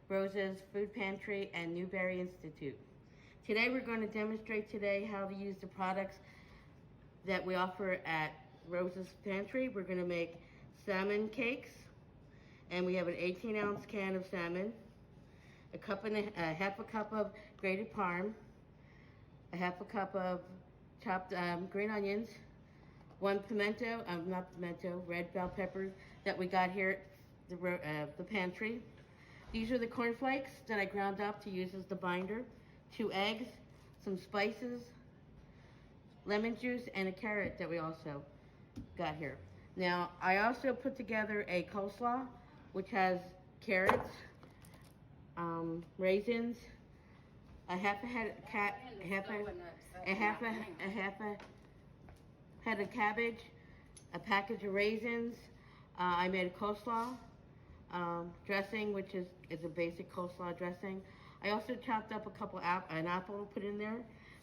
Rosa's Food Pantry and Newberry Institute. Today we're going to demonstrate how to use the products that we offer at Rosa's Pantry. We're going to make salmon cakes, and we have an 18-ounce can of salmon, half a cup of grated parm, a half a cup of chopped green onions, one red bell peppers that we got here at the pantry. These are the cornflakes that I ground up to use as the binder, 2 eggs, some spices, lemon juice, and a carrot that we also got here. Now, I also put together a coleslaw, which has carrots, raisins, a half a head of cabbage, a package of raisins. I made a coleslaw dressing, which is a basic coleslaw dressing. I also chopped up an apple to put in there,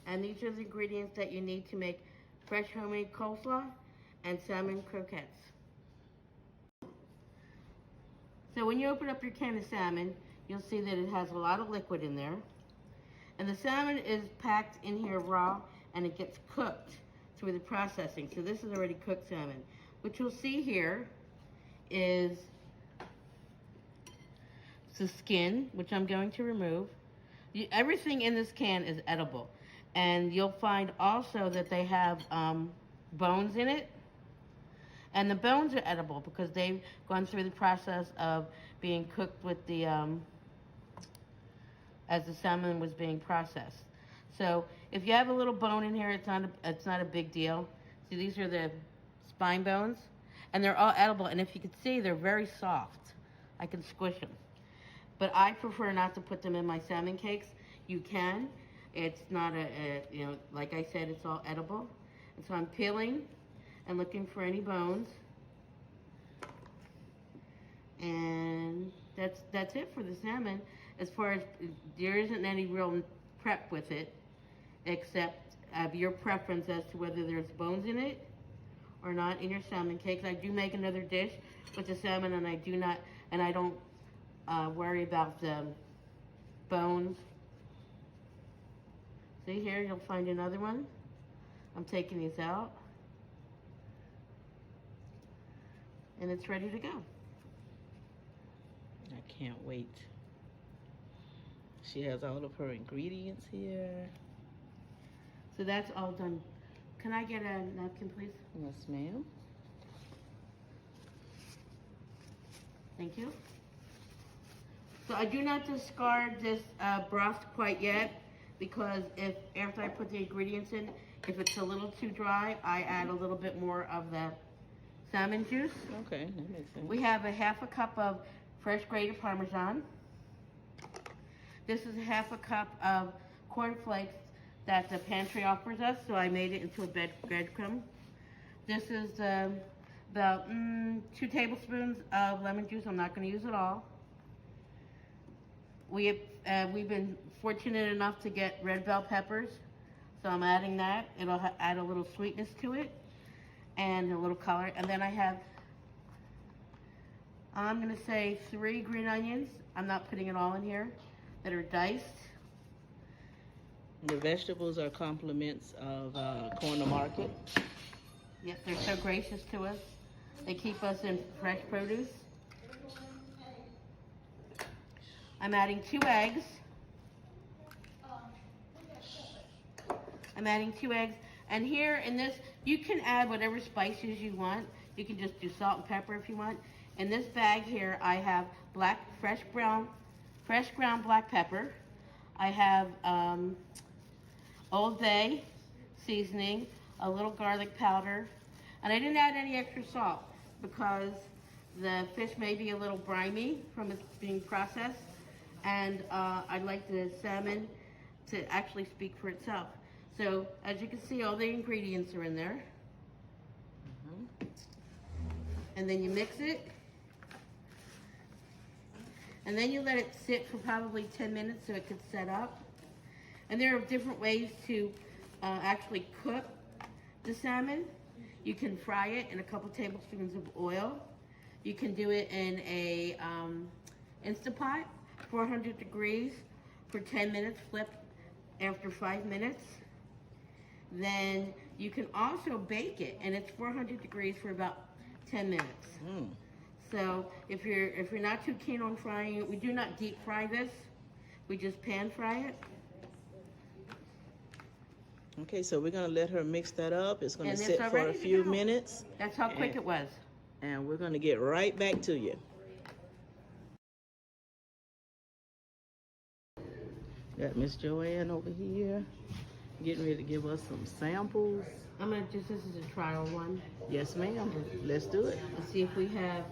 and these are the ingredients that you need to make fresh homemade coleslaw and salmon croquettes. So when you open up your can of salmon, you'll see that it has a lot of liquid in there. And the salmon is packed in here raw, and it gets cooked through the processing. So this is already cooked salmon. What you'll see here is the skin, which I'm going to remove. Everything in this can is edible. And you'll find also that they have bones in it. And the bones are edible because they've gone through the process of being cooked with the, as the salmon was being processed. So if you have a little bone in here, it's not a big deal. See, these are the spine bones, and they're all edible. And if you can see, they're very soft. I can squish them. But I prefer not to put them in my salmon cakes. You can. It's not like I said, it's all edible. And so I'm peeling and looking for any bones. And that's it for the salmon. As far as, there isn't any real prep with it, except your preference as to whether there's bones in it or not in your salmon cakes. I do make another dish with the salmon, and I don't worry about the bones. See here, you'll find another one. I'm taking these out, and it's ready to go. I can't wait. She has all of her ingredients here. So that's all done. Can I get a napkin, please? Yes, ma'am. Thank you. So I do not discard this broth quite yet, because after I put the ingredients in, if it's a little too dry, I add a little bit more of the salmon juice. Okay, that makes sense. We have a half a cup of fresh grated Parmesan. This is a half a cup of cornflakes that the pantry offers us, so I made it into a breadcrumb. This is about 2 tablespoons of lemon juice. I'm not going to use it all. We've been fortunate enough to get red bell peppers, so I'm adding that. It'll add a little sweetness to it and a little color. And then I have, I'm going to say 3 green onions. I'm not putting it all in here, that are diced. The vegetables are compliments of Corn to Market. Yep, they're so gracious to us. They keep us in fresh produce. I'm adding 2 eggs. And here in this, you can add whatever spices you want. You can just do salt and pepper if you want. In this bag here, I have fresh ground black pepper. I have Old Bay seasoning, a little garlic powder, and I didn't add any extra salt because the fish may be a little briny from it being processed, and I'd like the salmon to actually speak for itself. So as you can see, all the ingredients are in there. And then you mix it, and then you let it sit for probably 10 minutes so it could set up. And there are different ways to actually cook the salmon. You can fry it in a couple tablespoons of oil. You can do it in a Instapot, 400 degrees for 10 minutes, flip after 5 minutes. Then you can also bake it, and it's 400 degrees for about 10 minutes. So if you're not too keen on frying it, we do not deep fry this. We just pan fry it. Okay, so we're gonna let her mix that up. It's gonna And sit it's for a ready to few go. minutes, That's how quick it was. and we're gonna get right back to you. Got Miss Joanna over here, getting ready to give us some samples. This is a trial one. Yes, ma'am. Let's do it. Let's see if we have.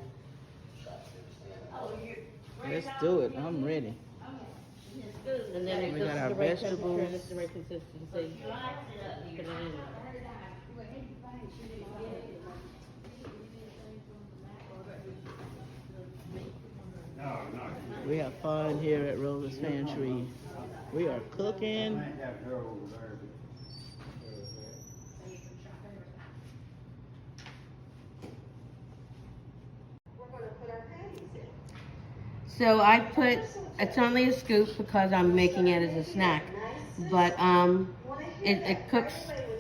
Let's do it. I'm ready. And then We got our vegetables. This is the right consistency. Put it in. We have fun here at Rosa's Pantry. We are cooking. So it's only a scoop because I'm making it as a snack, but it cooks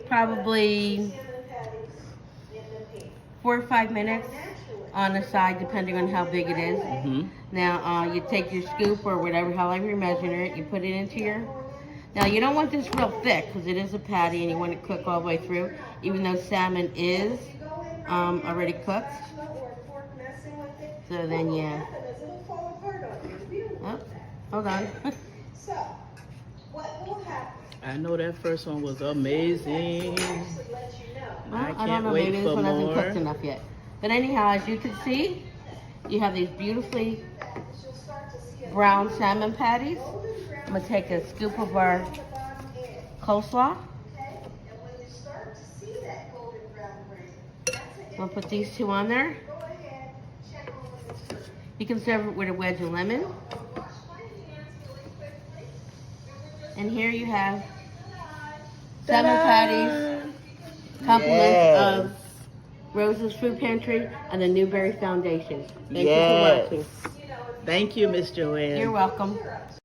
probably 4 or 5 minutes on the side, depending on how big it is. Now you take your scoop or whatever, however you measure it, you put it into your. Now you don't want this real thick because it is a patty and you want it cooked all the way through, even though salmon is already cooked. So then yeah. Oh, hold on. So, what will happen? I know that first one was amazing. I I don't can't know, wait maybe for this one hasn't more. cooked enough yet. But anyhow, as you can see, you have these beautifully brown salmon patties. I'm gonna take a scoop of our coleslaw. I'm gonna put these two on there. You can serve it with a wedge of lemon. And here you have salmon patties, compliments of Rosa's Food Pantry and the Newberry Foundation. Thank you for watching. Thank you, Miss Joanne. You're welcome.